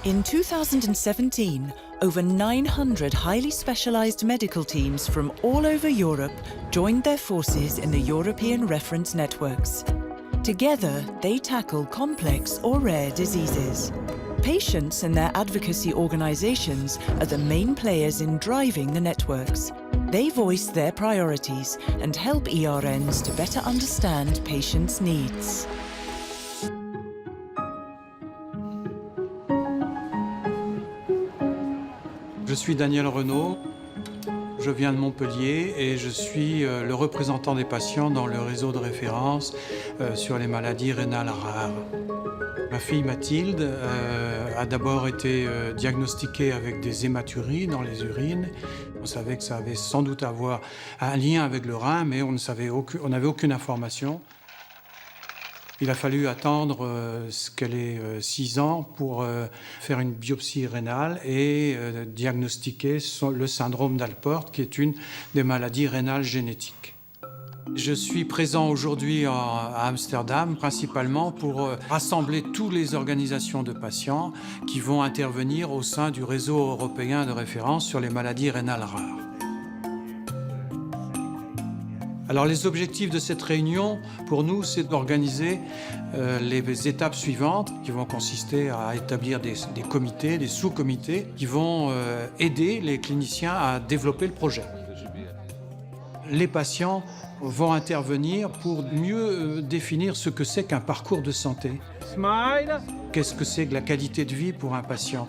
In 2017, over 900 highly specialised medical teams from all over Europe joined their forces in the European reference networks. Together, they tackle complex or rare diseases. Patients and their advocacy organisations are the main players in driving the networks. They voice their priorities and help ERNs to better understand patients' needs. Je suis Daniel Renaud, je viens de Montpellier et je suis le représentant des patients dans le réseau de référence sur les maladies rénales rares. Ma fille Mathilde a d'abord été diagnostiquée avec des hématuries dans les urines. On savait que ça avait sans doute avoir un lien avec le rein, mais on n'avait aucune information. Il a fallu attendre qu'elle ait 6 ans pour faire une biopsie rénale et diagnostiquer le syndrome d'Alport, qui est une des maladies rénales génétiques. Je suis présent aujourd'hui à Amsterdam, principalement pour rassembler toutes les organisations de patients qui vont intervenir au sein du réseau européen de référence sur les maladies rénales rares. Alors les objectifs de cette réunion, pour nous, c'est d'organiser les étapes suivantes qui vont consister à établir des comités, des sous-comités qui vont aider les cliniciens à développer le projet. Les patients vont intervenir pour mieux définir ce que c'est qu'un parcours de santé. Smile. Qu'est-ce que c'est que la qualité de vie pour un patient?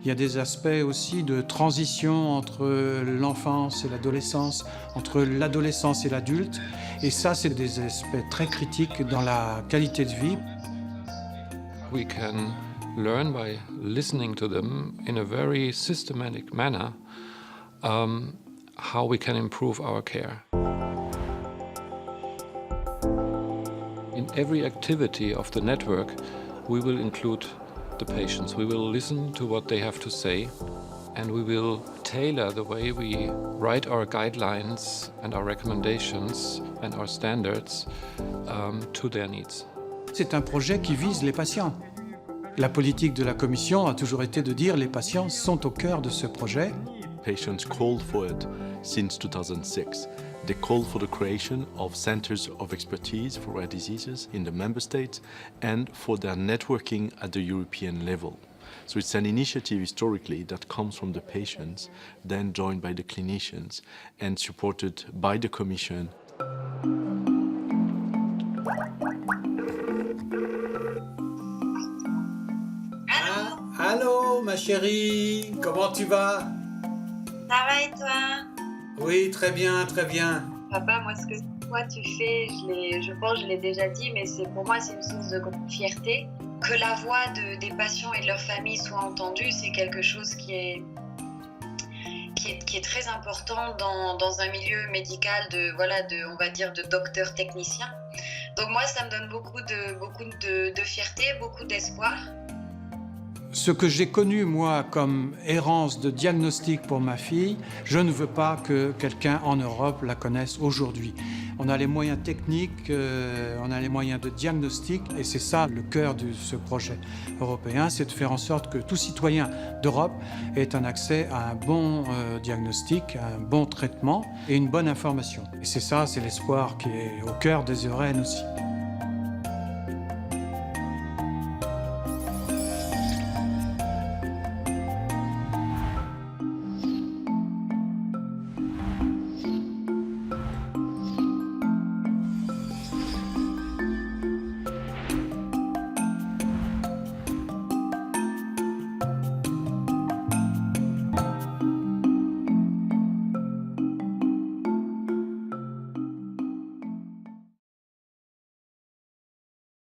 Il y a des aspects aussi de transition entre l'enfance et l'adolescence, entre l'adolescence et l'adulte. Et ça, c'est des aspects très critiques dans la qualité de vie. We can learn by listening to them in a very systematic manner how we can improve our care. In every activity of the network, we will include the patients. We will listen to what they have to say, and we will tailor the way we write our guidelines and our recommendations and our standards to their needs. C'est un projet qui vise les patients. La politique de la Commission a toujours été de dire que les patients sont au cœur de ce projet. Patients called for it since 2006. They called for the creation of centers of expertise for rare diseases in the member states and for their networking at the European level. So it's an initiative historically that comes from the patients, then joined by the clinicians and supported by the Commission. Allô, ma chérie, comment tu vas? Ça va et toi? Oui, très bien, très bien. Papa, moi, ce que toi tu fais, je pense que je l'ai déjà dit, mais pour moi, c'est une source de grande fierté. Que la voix des patients et de leurs familles soit entendue, c'est quelque chose qui est très important dans un milieu médical on va dire, de docteurs techniciens. Donc moi, ça me donne beaucoup de fierté, beaucoup d'espoir. Ce que j'ai connu, moi, comme errance de diagnostic pour ma fille, je ne veux pas que quelqu'un en Europe la connaisse aujourd'hui. On a les moyens techniques, on a les moyens de diagnostic, et c'est ça le cœur de ce projet européen, c'est de faire en sorte que tout citoyen d'Europe ait un accès à un bon diagnostic, à un bon traitement et une bonne information. Et c'est ça, c'est l'espoir qui est au cœur des ERN aussi.